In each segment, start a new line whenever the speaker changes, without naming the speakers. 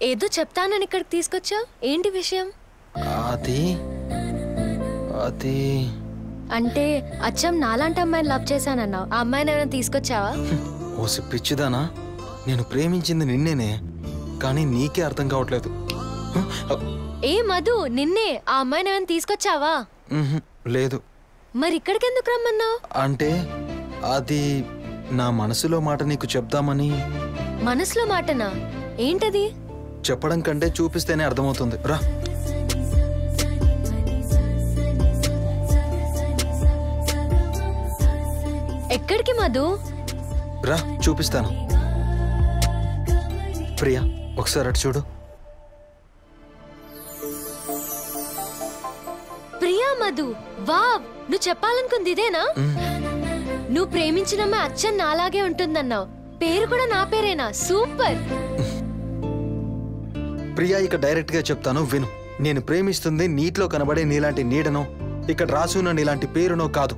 ఏదో చెప్తానని ఇక్కడికి తీసుకొచ్చావు, ఏంటి విషయం?
అది అది
అంటే అచ్చం నాలాంటి అమ్మాయిని లవ్ చేశానన్నావు, ఆ అమ్మాయిని ఏమైనా తీసుకొచ్చావా?
ఓ పిచ్చిదానా, నేను ప్రేమించింది నిన్నేనే, కానీ నీకే అర్థం కావట్లేదు.
ఏ మధు, నిన్నే. ఆ అమ్మాయిని ఏమైనా తీసుకొచ్చావా?
లేదు.
మరి ఇక్కడికి ఎందుకు రమ్మన్నావు?
అంటే అది నా మనసులో మాట నీకు చెప్దామని.
మనసులో మాటనా? ఏంటది?
చెప్పడం కంటే చూపిస్తేనే అర్థమవుతుంది, రా.
ఎక్కడికి మధు?
రా చూపిస్తాను. ప్రియా, ఒకసారి అటు చూడు.
ప్రియా మధు, వావ్, నువ్వు చెప్పాలనుకుంది ఇదేనా? నువ్వు ప్రేమించిన అమ్మాయి అచ్చం నాలాగే ఉంటుందన్నావు, పేరు కూడా నా పేరేనా? సూపర్.
ప్రియా, ఇక డైరెక్ట్ గా చెప్తాను విను. నేను ప్రేమిస్తుంది నీటిలో కనబడే నీలాంటి నీడనో, ఇక్కడ రాసున్న నీలాంటి పేరునో కాదు.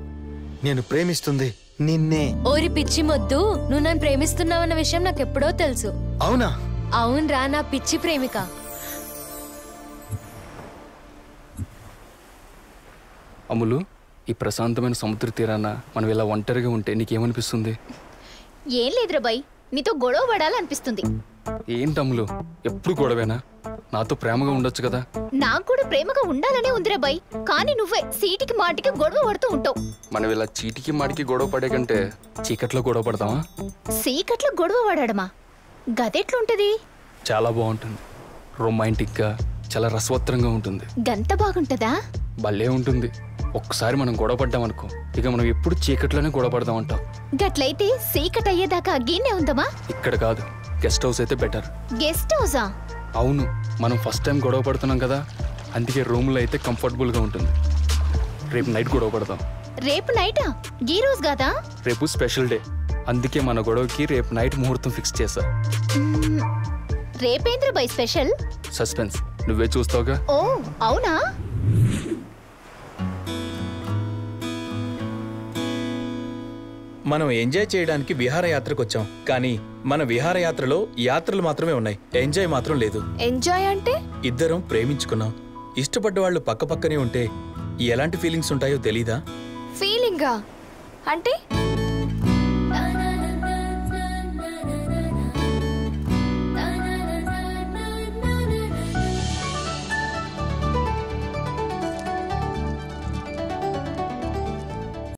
నేను ప్రేమిస్తుంది నిన్నే.
ఓరి పిచ్చి మొద్దు, నువ్వు నన్ను ప్రేమిస్తున్నావన్న విషయం నాకు ఎప్పుడో తెలుసు.
అవునా?
అవునరా, నా పిచ్చి ప్రేమిక.
అమ్ములు, ఈ ప్రశాంతమైన సముద్ర తీరాన మనం ఇలా ఒంటరిగా ఉంటే నీకేమనిపిస్తుంది?
ఏం లేదురా బాయ్, నీతో గొడవ పడాలనిపిస్తుంది.
ఏంటి అమ్ములు, ఎప్పుడు గొడవేనా? నాతో ప్రేమగా ఉండొచ్చు కదా.
నాకు కూడా ప్రేమగా ఉండాలనే ఉందిరా బాయ్, కానీ నువ్వే సీటికి మాటికి గొడవ పడుతూ ఉంటావు.
మనం ఇలా చీటికి మాటికి గొడవ పడే కంటే చీకట్లో గొడవ పడతామా?
చీకట్లో గొడవ పడడమా? గదెట్లుంటది?
చాలా బాగుంటుంది, రొమాంటిక్గా, చాలా రసవత్తరంగా ఉంటుంది.
గంత బాగుంటదా?
భలే ఉంటుంది. ఒక్కసారి మనం గొడవ పడ్డామనుకో, ఇక మనం ఎప్పుడు చీకట్లోనే గొడవ పడదాం అంటాం.
గట్లయితే చీకట్ అయ్యేదాకా గీనే ఉందమా?
ఇక్కడ కాదు, గెస్ట్ హౌస్ అయితే బెటర్.
గెస్ట్ హౌసా?
అవును, మనం ఫస్ట్ టైం గొడవ పడుతున్నాం కదా, అందుకే రూమ్లో అయితే కంఫర్టబుల్గా ఉంటుంది. రేపు నైట్ గొడవ పడదాం.
రేపు నైటా? ఈ రోజు కాదా?
రేపు స్పెషల్ డే, అందుకే మన గొడవకి రేపు నైట్ ముహూర్తం ఫిక్స్ చేశా.
రేపేంద్ర బై స్పెషల్?
సస్పెన్స్, నువ్వే చూస్తావుగా.
ఓ అవునా?
మనం ఎంజాయ్ చేయడానికి విహారయాత్రకు వచ్చాం, కానీ మన విహారయాత్రలో యాత్రలు మాత్రమే ఉన్నాయి, ఎంజాయ్ మాత్రం లేదు.
ఎంజాయ్ అంటే?
ఇద్దరం ప్రేమించుకున్నాం, ఇష్టపడ్డ వాళ్ళు పక్క పక్కనే ఉంటే ఎలాంటి ఫీలింగ్స్ ఉంటాయో తెలీదా?
ఫీలింగా అంటే?